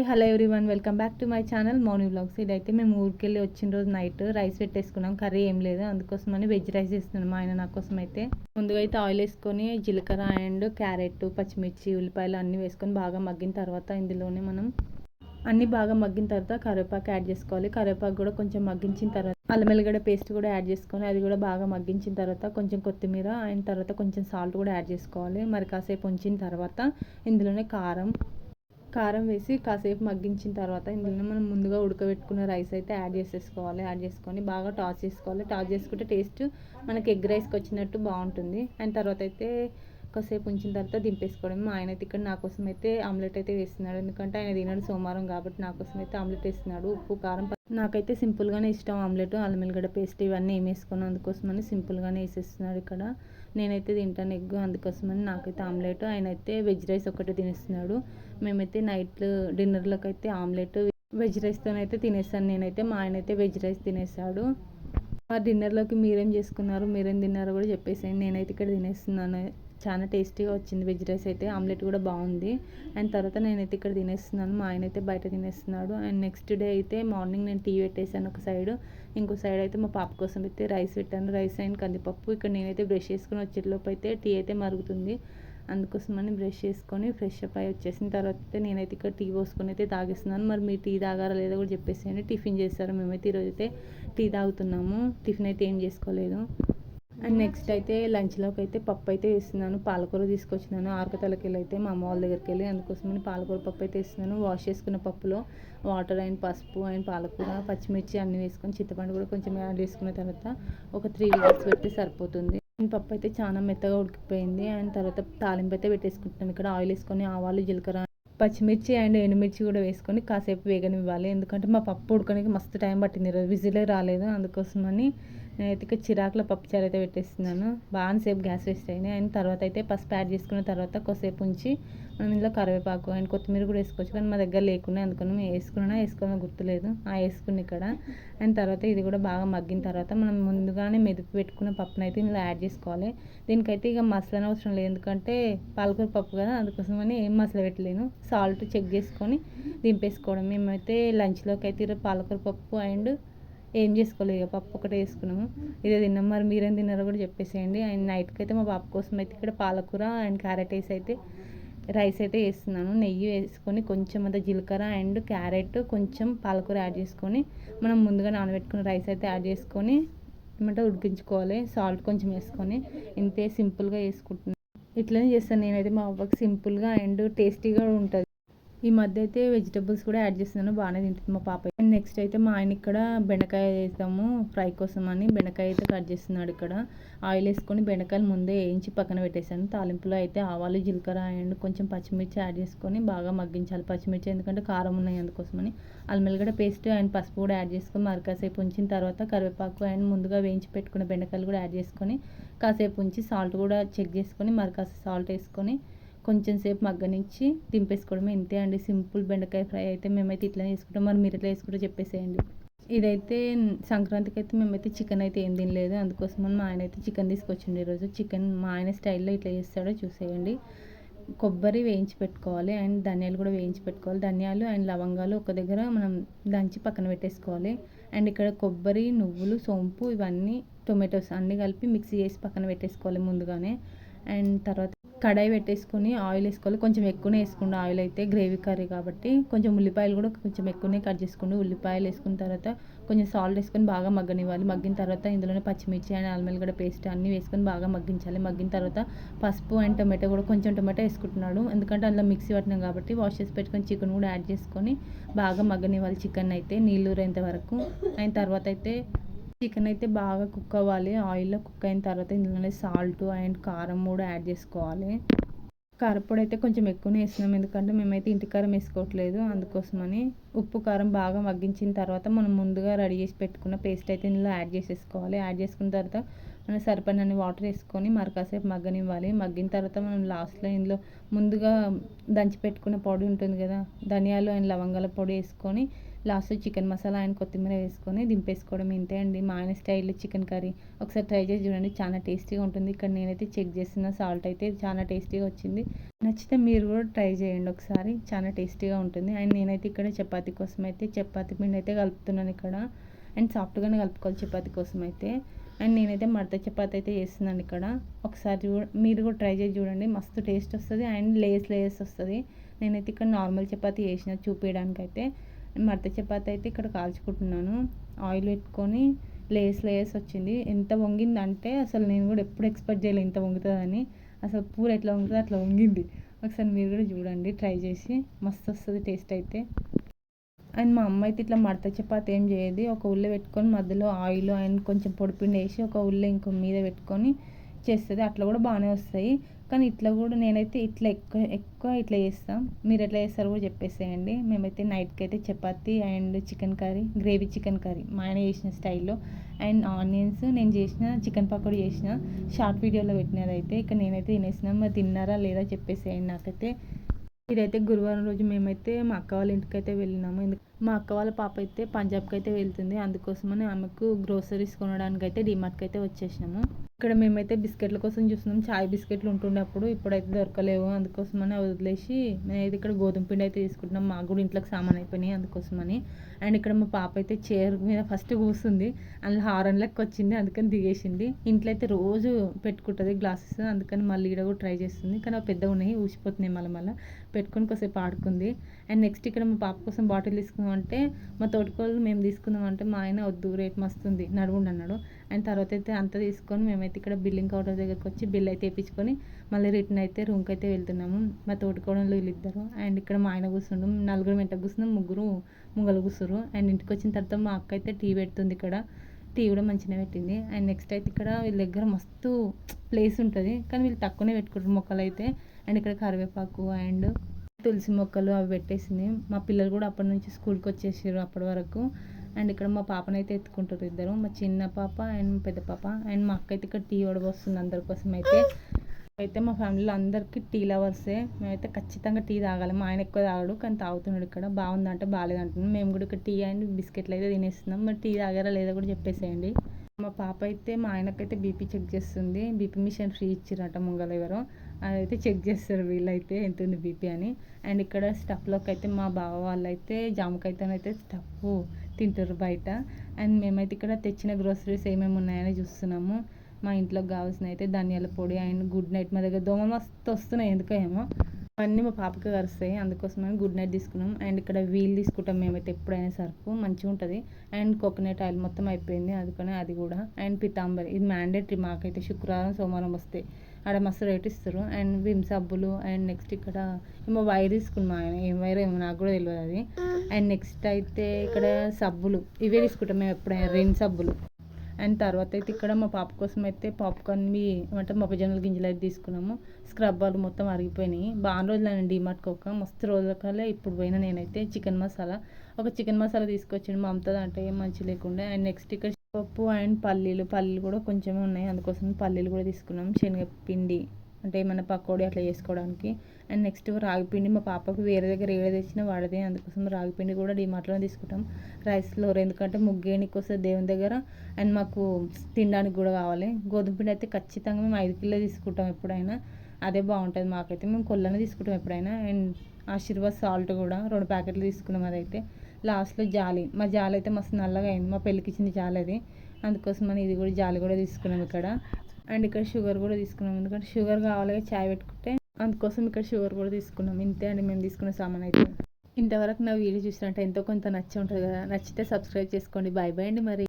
Hello everyone, welcome back to my channel Mouni vlogs. ఇదైతే మేము ఊరికెళ్ళి వచ్చిన రోజు నైట్ రైస్ పెట్టేసుకున్నాం. కర్రీ ఏం లేదు, అందుకోసమని వెజ్ రైస్ చేస్తున్నాం. ఆయన నా కోసం అయితే ముందుగా అయితే ఆయిల్ వేసుకొని జీలకర్ర అండ్ క్యారెట్, పచ్చిమిర్చి, ఉల్లిపాయలు అన్నీ వేసుకొని బాగా మగ్గిన తర్వాత ఇందులోనే మనం అన్నీ బాగా మగ్గిన తర్వాత కరివేపాకు యాడ్ చేసుకోవాలి. కరివేపాకు కూడా కొంచెం మగ్గించిన తర్వాత అల్లం వెల్లిగడ్డ పేస్ట్ కూడా యాడ్ చేసుకొని అది కూడా బాగా మగ్గించిన తర్వాత కొంచెం కొత్తిమీర అయిన తర్వాత కొంచెం సాల్ట్ కూడా యాడ్ చేసుకోవాలి. మరి కాసేపు ఉంచిన తర్వాత ఇందులోనే కారం వేసి కాసేపు మగ్గించిన తర్వాత ఇందులో మనం ముందుగా ఉడకబెట్టుకున్న రైస్ అయితే యాడ్ చేసేసుకోవాలి. యాడ్ చేసుకొని బాగా టాస్ చేసుకోవాలి. టాస్ చేసుకుంటే టేస్ట్ మనకి ఎగ్ రైస్కి వచ్చినట్టు బాగుంటుంది. అండ్ తర్వాత అయితే కాసేపు ఉంచిన తర్వాత దింపేసుకోవడం. మా ఆయన అయితే ఇక్కడ నా కోసం అయితే ఆమ్లెట్ అయితే వేస్తున్నాడు. ఎందుకంటే ఆయన తినడు సోమవారం కాబట్టి నా కోసం అయితే ఆమ్లెట్ వేస్తున్నాడు. ఉప్పు కారం నాకైతే సింపుల్గానే ఇష్టం ఆమ్లెట్. అల్లం వెల్లిగడ్డ పేస్ట్ ఇవన్నీ ఏమి వేసుకున్నాను, అందుకోసమని సింపుల్గానే వేసేస్తున్నాడు. ఇక్కడ నేనైతే తింటాను ఎగ్, అందుకోసమని నాకైతే ఆమ్లెట్. ఆయన అయితే వెజ్ రైస్ ఒకటి తినేస్తున్నాడు. మేమైతే నైట్ డిన్నర్లోకి అయితే ఆమ్లెట్ వెజ్ రైస్తోనైతే తినేస్తాను నేనైతే. మా ఆయన అయితే వెజ్ రైస్ తినేసాడు. మా డిన్నర్లోకి మీరేం చేసుకున్నారు, మీరేం తిన్నారో కూడా చెప్పేసేయండి. నేనైతే ఇక్కడ తినేస్తున్నాను. చాలా టేస్టీగా వచ్చింది వెజ్ రైస్ అయితే. ఆమ్లెట్ కూడా బాగుంది. అండ్ తర్వాత నేనైతే ఇక్కడ తినేస్తున్నాను. మా ఆయన అయితే బయట తినేస్తున్నాడు. అండ్ నెక్స్ట్ డే అయితే మార్నింగ్ నేను టీ పెట్టేసాను ఒక సైడ్, ఇంకో సైడ్ అయితే మా పాప కోసం అయితే రైస్ పెట్టాను. రైస్ అండ్ కందిపప్పు. ఇక్కడ నేనైతే బ్రష్ చేసుకుని వచ్చేలోపు అయితే టీ అయితే మరుగుతుంది. అందుకోసమని బ్రష్ చేసుకొని ఫ్రెష్ అప్ అయ్యి వచ్చేసిన తర్వాత అయితే నేనైతే ఇక్కడ టీ పోసుకొని అయితే తాగేస్తున్నాను. మరి మీరు టీ తాగారా లేదో కూడా చెప్పేసేయండి. టిఫిన్ చేస్తారు, మేమైతే ఈరోజు అయితే టీ తాగుతున్నాము. టిఫిన్ అయితే ఏం చేసుకోలేదు. అండ్ నెక్స్ట్ అయితే లంచ్లోకి అయితే పప్పు అయితే వేస్తున్నాను. పాలకూర తీసుకొచ్చినాను ఆరకతలకి వెళ్ళి అయితే మా అమ్మ వాళ్ళ దగ్గరికి వెళ్ళి, అందుకోసమని పాలకూర పప్పు అయితే వేస్తున్నాను. వాష్ చేసుకున్న పప్పులో వాటర్ అండ్ పసుపు అండ్ పాలకూర, పచ్చిమిర్చి అన్నీ వేసుకొని చింతపండు కూడా కొంచెం యాడ్ చేసుకున్న తర్వాత ఒక 3 విజిల్స్ పెడితే సరిపోతుంది. అండ్ పప్పు అయితే చాలా మెత్తగా ఉడికిపోయింది. అండ్ తర్వాత తాలింపు అయితే పెట్టేసుకుంటున్నాం. ఇక్కడ ఆయిల్ వేసుకొని ఆవాలు, జీలకర్ర, పచ్చిమిర్చి అండ్ ఎండుమిర్చి కూడా వేసుకొని కాసేపు వేగనివ్వాలి. ఎందుకంటే మా పప్పు ఉడకడానికి మస్తు టైం పట్టింది, ఈరోజు విజిలే రాలేదు. అందుకోసమని నేనైతే ఇక్కడ చిరాకులో పప్పుచారు అయితే పెట్టేస్తున్నాను. బాగాసేపు గ్యాస్ వేస్ట్ అయినాయి. అండ్ తర్వాత అయితే పసుపు యాడ్ చేసుకున్న తర్వాత కొద్దిసేపు ఉంచి మనం ఇందులో కరివేపాకు అండ్ కొత్తిమీర కూడా వేసుకోవచ్చు. కానీ మా దగ్గర లేకుండా అందుకని వేసుకున్నా గుర్తులేదు వేసుకుని ఇక్కడ. అండ్ తర్వాత ఇది కూడా బాగా మగ్గిన తర్వాత మనం ముందుగానే మెదిపి పెట్టుకున్న పప్పును అయితే ఇందులో యాడ్ చేసుకోవాలి. దీనికైతే ఇక మసాలా అవసరం లేదు, ఎందుకంటే పాలకూర పప్పు కదా, అందుకోసమని ఏం మసాలా పెట్టలేను. సాల్ట్ చెక్ చేసుకొని దింపేసుకోవడం. మేమైతే లంచ్లోకి అయితే ఈరోజు పాలకూర పప్పు అండ్ ఏం చేసుకోలేదు, ఇక పప్పు ఒకటే వేసుకున్నాము. ఇదే తిన్నాం. మరి మీరేం తిన్నారో కూడా చెప్పేసేయండి. అండ్ నైట్కి అయితే మా పాప కోసం అయితే ఇక్కడ పాలకూర అండ్ క్యారెట్ వేసి అయితే రైస్ అయితే వేస్తున్నాను. నెయ్యి వేసుకొని కొంచెం అంత జీలకర్ర అండ్ క్యారెట్ కొంచెం పాలకూర యాడ్ చేసుకొని మనం ముందుగా నానబెట్టుకున్న రైస్ అయితే యాడ్ చేసుకొని ఏమంటే ఉడికించుకోవాలి. సాల్ట్ కొంచెం వేసుకొని ఇంతే సింపుల్గా వేసుకుంటున్నాను. ఇట్లనే చేస్తాను నేనైతే. మా పాపకి సింపుల్గా అండ్ టేస్టీగా ఉంటుంది. ఈ మధ్య అయితే వెజిటబుల్స్ కూడా యాడ్ చేస్తున్నాను, బాగానే తింటుంది మా పాప. అండ్ నెక్స్ట్ అయితే మా ఆయన ఇక్కడ బెండకాయ వేస్తాము ఫ్రై కోసం అని బెండకాయ అయితే కట్ చేస్తున్నాడు. ఇక్కడ ఆయిల్ వేసుకొని బెండకాయలు ముందే వేయించి పక్కన పెట్టేశాను. తాలింపులో అయితే ఆవాలు, జీలకర్ర అండ్ కొంచెం పచ్చిమిర్చి యాడ్ చేసుకొని బాగా మగ్గించాలి. పచ్చిమిర్చి ఎందుకంటే కారం ఉన్నాయి, అందుకోసమని అల్లం వెల్లిగడ్డ పేస్ట్ అండ్ పసుపు కూడా యాడ్ చేసుకొని మరి కాసేపు ఉంచిన తర్వాత కరివేపాకు అండ్ ముందుగా వేయించి పెట్టుకున్న బెండకాయలు కూడా యాడ్ చేసుకొని కాసేపు ఉంచి సాల్ట్ కూడా చెక్ చేసుకొని మరి కాసేపు సాల్ట్ వేసుకొని కొంచెం సేపు మగ్గనిచ్చి దింపేసుకోవడమే. ఇంతే అండి, సింపుల్ బెండకాయ ఫ్రై అయితే మేమైతే ఇట్లా చేసుకుంటాం. మరి మీరు ఎట్లా చేసుకుంటారో చెప్పేసేయండి. ఇదైతే సంక్రాంతికి అయితే మేమైతే చికెన్ అయితే ఏం తినలేదు, అందుకోసమని మా ఆయన అయితే చికెన్ తీసుకొచ్చిండు ఈరోజు. చికెన్ మా ఆయన స్టైల్లో ఇట్లా చేస్తాడో చూసేయండి. కొబ్బరి వేయించి పెట్టుకోవాలి అండ్ ధనియాలు కూడా వేయించి పెట్టుకోవాలి. ధనియాలు అండ్ లవంగాలు ఒక దగ్గర మనం దంచి పక్కన పెట్టేసుకోవాలి. అండ్ ఇక్కడ కొబ్బరి, నువ్వులు, సోంపు ఇవన్నీ టొమాటోస్ అన్నీ కలిపి మిక్సీ చేసి పక్కన పెట్టేసుకోవాలి ముందుగానే. అండ్ తర్వాత కడాయి పెట్టేసుకొని ఆయిల్ వేసుకోవాలి. కొంచెం ఎక్కువనే వేసుకోండి ఆయిల్ అయితే, గ్రేవీ కర్రీ కాబట్టి. కొంచెం ఉల్లిపాయలు కూడా కొంచెం ఎక్కువనే కట్ చేసుకోండి. ఉల్లిపాయలు వేసుకున్న తర్వాత కొంచెం సాల్ట్ వేసుకొని బాగా మగ్గనివ్వాలి. మగ్గిన తర్వాత ఇందులోనే పచ్చిమిర్చి అండ్ అల్లం వెల్లిగడ్డ పేస్ట్ అన్నీ వేసుకొని బాగా మగ్గించాలి. మగ్గిన తర్వాత పసుపు అండ్ టొమాటో కూడా కొంచెం టొమాటో వేసుకుంటున్నాడు, ఎందుకంటే అందులో మిక్సీ పట్టినాం కాబట్టి. వాష్ చేసి పెట్టుకొని చికెన్ కూడా యాడ్ చేసుకొని బాగా మగ్గనివ్వాలి. చికెన్ అయితే నీళ్ళు ఊరేంత వరకు. అయిన తర్వాత అయితే చికెన్ అయితే బాగా కుక్ అవ్వాలి. ఆయిల్లో కుక్ అయిన తర్వాత ఇందులోనే సాల్ట్ అండ్ కారం కూడా యాడ్ చేసుకోవాలి. కారపొడి అయితే కొంచెం ఎక్కువనే వేస్తున్నాం, ఎందుకంటే మేమైతే ఇంటి కారం వేసుకోవట్లేదు, అందుకోసమని. ఉప్పు కారం బాగా మగ్గించిన తర్వాత మనం ముందుగా రెడీ చేసి పెట్టుకున్న పేస్ట్ అయితే ఇందులో యాడ్ చేసేసుకోవాలి. యాడ్ చేసుకున్న తర్వాత మనం సరిపడినన్ని వాటర్ వేసుకొని మరి కాసేపు మగ్గనివ్వాలి. మగ్గిన తర్వాత మనం లాస్ట్లో ఇందులో ముందుగా దంచి పెట్టుకున్న పొడి ఉంటుంది కదా, ధనియాలు అండ్ లవంగాల పొడి వేసుకొని లాస్ట్లో చికెన్ మసాలా అండ్ కొత్తిమీర వేసుకొని దింపేసుకోవడం. ఇంతే అండి మా ఆయన స్టైల్ చికెన్ కర్రీ. ఒకసారి ట్రై చేసి చూడండి, చాలా టేస్టీగా ఉంటుంది. ఇక్కడ నేనైతే చెక్ చేస్తున్న సాల్ట్ అయితే చాలా టేస్టీగా వచ్చింది. నచ్చితే మీరు కూడా ట్రై చేయండి ఒకసారి, చాలా టేస్టీగా ఉంటుంది. అండ్ నేనైతే ఇక్కడ చపాతీ కోసం అయితే చపాతీ పిండి అయితే కలుపుతున్నాను ఇక్కడ. అండ్ సాఫ్ట్గానే కలుపుకోవాలి చపాతీ కోసం అయితే. అండ్ నేనైతే మడత చపాతీ అయితే చేస్తున్నాను ఇక్కడ. ఒకసారి మీరు కూడా ట్రై చేసి చూడండి, మస్తు టేస్ట్ వస్తుంది అండ్ లేయర్స్ వస్తుంది. నేనైతే ఇక్కడ నార్మల్ చపాతీ చేసిన చూపించడానికి అయితే. మడత చపాతీ అయితే ఇక్కడ కాల్చుకుంటున్నాను. ఆయిల్ పెట్టుకొని లేయర్స్ వచ్చింది. ఎంత వంగిందంటే అసలు నేను కూడా ఎప్పుడు ఎక్స్పెక్ట్ చేయలేదు ఇంత వంగుతుందని. అసలు పూర ఎట్లా వంగుతుందో అట్లా వంగింది. ఒకసారి మీరు కూడా చూడండి ట్రై చేసి, మస్తు వస్తుంది టేస్ట్ అయితే. అండ్ మా అమ్మ అయితే ఇట్లా మడత చపాతీ ఏం చేయదు, ఒక ఉల్లి పెట్టుకొని మధ్యలో ఆయిల్ అండ్ కొంచెం పొడిపిండి వేసి ఒక ఉల్లి ఇంకో మీద పెట్టుకొని చేస్తుంది. అట్లా కూడా బాగానే వస్తాయి. కానీ ఇట్లా కూడా నేనైతే ఇట్లా ఎక్కువ ఇట్లా చేస్తాం. మీరు ఎట్లా చేస్తారో కూడా చెప్పేసేయండి. మేమైతే నైట్కి అయితే chapati and chicken curry, gravy chicken curry మా ఆయన చేసిన స్టైల్లో, అండ్ ఆనియన్స్ నేను చేసిన చికెన్ పకోడీ చేసిన షార్ట్ వీడియోలో పెట్టినది అయితే. ఇక్కడ నేనైతే తినేసినా, మరి తిన్నారా లేదా చెప్పేసేయండి నాకైతే. ఇదైతే గురువారం రోజు మేమైతే మా అక్క వాళ్ళ ఇంటికి అయితే వెళ్ళినాము. మా అక్క వాళ్ళ పాప అయితే పంజాబ్కి అయితే వెళ్తుంది. అందుకోసమని ఆమెకు గ్రోసరీస్ కొనడానికి అయితే డిమార్ట్కి అయితే వచ్చేసినాము. ఇక్కడ మేమైతే బిస్కెట్ల కోసం చూస్తున్నాం. చాయ్ బిస్కెట్లు ఉంటుండే అప్పుడు, ఇప్పుడైతే దొరకలేవు. అందుకోసమని వదిలేసి నేనైతే ఇక్కడ గోధుమ పిండి అయితే తీసుకుంటున్నాం. మాకు కూడా ఇంట్లోకి సామాన్ అయిపోయినాయి అందుకోసమని. అండ్ ఇక్కడ మా పాప అయితే చైర్ మీద ఫస్ట్ కూర్చుంది, అందులో హారన్ లెక్క వచ్చింది, అందుకని దిగేసింది. ఇంట్లో అయితే రోజు పెట్టుకుంటుంది గ్లాసెస్, అందుకని మళ్ళీ ఇక్కడ కూడా ట్రై చేస్తుంది. కానీ అవి పెద్దగా ఉన్నాయి, ఊసిపోతున్నాయి. మళ్ళీ పెట్టుకొని కొద్దిసేపు ఆడుకుంది. అండ్ నెక్స్ట్ ఇక్కడ మా పాప కోసం బాటిల్ తీసుకుందామంటే మా తోటికోళ్ళు మేము తీసుకుందామంటే మా ఆయన వద్దు రేట్ మస్తుంది నడువుండి అన్నాడు. అండ్ తర్వాత అయితే అంతా తీసుకొని మేమైతే ఇక్కడ బిల్లింగ్ కౌంటర్ దగ్గరకు వచ్చి బిల్ అయితే వేయించుకొని మళ్ళీ రిటర్న్ అయితే రూమ్కి అయితే వెళ్తున్నాము. మా తోటికోడలు వీళ్ళిద్దరు అండ్ ఇక్కడ మా ఆయన కూర్చుండు. నలుగురు వెంట కూర్చున్నాం, ముగ్గురు ముంగలు కూర్చురు. అండ్ ఇంటికి వచ్చిన తర్వాత మా అక్క అయితే టీ పెడుతుంది ఇక్కడ. టీ కూడా మంచిగా పెట్టింది. అండ్ నెక్స్ట్ అయితే ఇక్కడ వీళ్ళ దగ్గర మస్తు ప్లేస్ ఉంటుంది, కానీ వీళ్ళు తక్కువనే పెట్టుకుంటారు మొక్కలు అయితే. అండ్ ఇక్కడ కరివేపాకు అండ్ తులసి మొక్కలు అవి పెట్టేసింది. మా పిల్లలు కూడా అప్పటి నుంచి స్కూల్కి వచ్చేసారు అప్పటి వరకు. అండ్ ఇక్కడ మా పాపనైతే ఎత్తుకుంటారు ఇద్దరు, మా చిన్న పాప అండ్ పెద్ద పాప. అండ్ మా అక్క అయితే ఇక్కడ టీ వస్తుంది అందరి కోసం అయితే మా ఫ్యామిలీలో అందరికీ టీ లవర్సే. మేమైతే ఖచ్చితంగా టీ తాగాలి. మా ఆయన ఎక్కువ తాగాడు కానీ తాగుతున్నాడు ఇక్కడ. బాగుందంటే బాగాలేదంటున్నాం. మేము కూడా ఇక్కడ టీ అండ్ బిస్కెట్లు అయితే తినేస్తున్నాం. మరి టీ తాగారా లేదా కూడా చెప్పేసేయండి. మా పాప అయితే మా ఆయనకైతే బీపీ చెక్ చేస్తుంది. బీపీ మిషన్ ఫ్రీ ఇచ్చిరట ముంగల ఎవరో, అదైతే చెక్ చేస్తారు వీళ్ళైతే ఎంత ఉంది బీపీ అని. అండ్ ఇక్కడ స్టఫ్లోకి అయితే మా బావ వాళ్ళైతే జామకాయతోనైతే స్టఫ్ తింటారు బయట. అండ్ మేమైతే ఇక్కడ తెచ్చిన గ్రోసరీస్ ఏమేమి ఉన్నాయని చూస్తున్నాము. మా ఇంట్లోకి కావాల్సిన అయితే ధనియాల పొడి అండ్ గుడ్ నైట్. మా దగ్గర దోమలు మస్తు వస్తున్నాయి ఎందుకో ఏమో, అన్నీ మా పాపకి కరుస్తాయి, అందుకోసమని గుడ్ నైట్ తీసుకున్నాం. అండ్ ఇక్కడ వీల్ తీసుకుంటాం మేమైతే ఎప్పుడైనా సర్ఫ్ మంచిగా ఉంటుంది. అండ్ కోకోనట్ ఆయిల్ మొత్తం అయిపోయింది, అందుకని అది కూడా. అండ్ పితాంబరి ఇది మ్యాండేటరీ మాకైతే, శుక్రవారం సోమవారం వస్తే ఆడ మస్తు రేట్ ఇస్తారు. అండ్ విమ్ సబ్బులు. అండ్ నెక్స్ట్ ఇక్కడ ఏమో వైర్ తీసుకున్నాం ఆయన, ఏం వైర్ ఏమో నాకు కూడా తెలియదు అది. అండ్ నెక్స్ట్ అయితే ఇక్కడ సబ్బులు ఇవే తీసుకుంటాం మేము ఎప్పుడైనా, రిన్ సబ్బులు. అండ్ తర్వాత అయితే ఇక్కడ మా పాప కోసం అయితే పాప్కార్న్వి అంటే మొక్కజొన్నల గింజలు అయితే తీసుకున్నాము. స్క్రబ్బాలు మొత్తం అరిగిపోయినాయి. బాగా రోజులు నేను డిమార్ట్కి ఒక మస్తు రోజుల కాలే ఇప్పుడు పోయినా. నేనైతే చికెన్ మసాలా తీసుకొచ్చాను మా అమ్మతో, అంటే ఏం మంచి లేకుండా. అండ్ నెక్స్ట్ ఇక్కడ పప్పు అండ్ పల్లీలు కూడా కొంచెమే ఉన్నాయి, అందుకోసం పల్లీలు కూడా తీసుకున్నాం. శనగపిండి అంటే ఏమైనా పకోడీ అట్లా చేసుకోవడానికి. అండ్ నెక్స్ట్ రాగిపిండి మా పాపకు వేరే దగ్గర ఏడ తెచ్చినా వాడదే, అందుకోసం రాగిపిండి కూడా డిమార్ట్లోనే తీసుకుంటాం. రైస్ ఫ్లోర్ ఎందుకంటే ముగ్గేనికి వస్తుంది దేవుని దగ్గర, అండ్ మాకు తినడానికి కూడా కావాలి. గోధుమ పిండి అయితే ఖచ్చితంగా మేము 5 కిలో తీసుకుంటాం ఎప్పుడైనా, అదే బాగుంటుంది మాకైతే. మేము కొల్లనే తీసుకుంటాం ఎప్పుడైనా. అండ్ ఆశీర్వాద్ సాల్ట్ కూడా 2 ప్యాకెట్లు తీసుకున్నాం. అదైతే లాస్ట్లో మా జాలి అయితే మస్తు నల్లగా అయింది, మా పెళ్ళికి ఇచ్చింది జాలి అది, అందుకోసమని ఇది కూడా జాలి కూడా తీసుకున్నాం ఇక్కడ. అండ్ ఇక్కడ షుగర్ కూడా తీసుకున్నాం, ఎందుకంటే షుగర్ కావాలి చాయ్ పెట్టుకుంటే, అందుకోసం ఇక్కడ షుగర్ కూడా తీసుకున్నాం. ఇంతే అండి మేము తీసుకున్న సామాన్ అయితే. ఇంతవరకు నా వీడియో చూసినట్టు ఎంతో కొంత నచ్చి ఉంటుంది కదా, నచ్చితే సబ్స్క్రైబ్ చేసుకోండి. బాయ్ అండి మరి.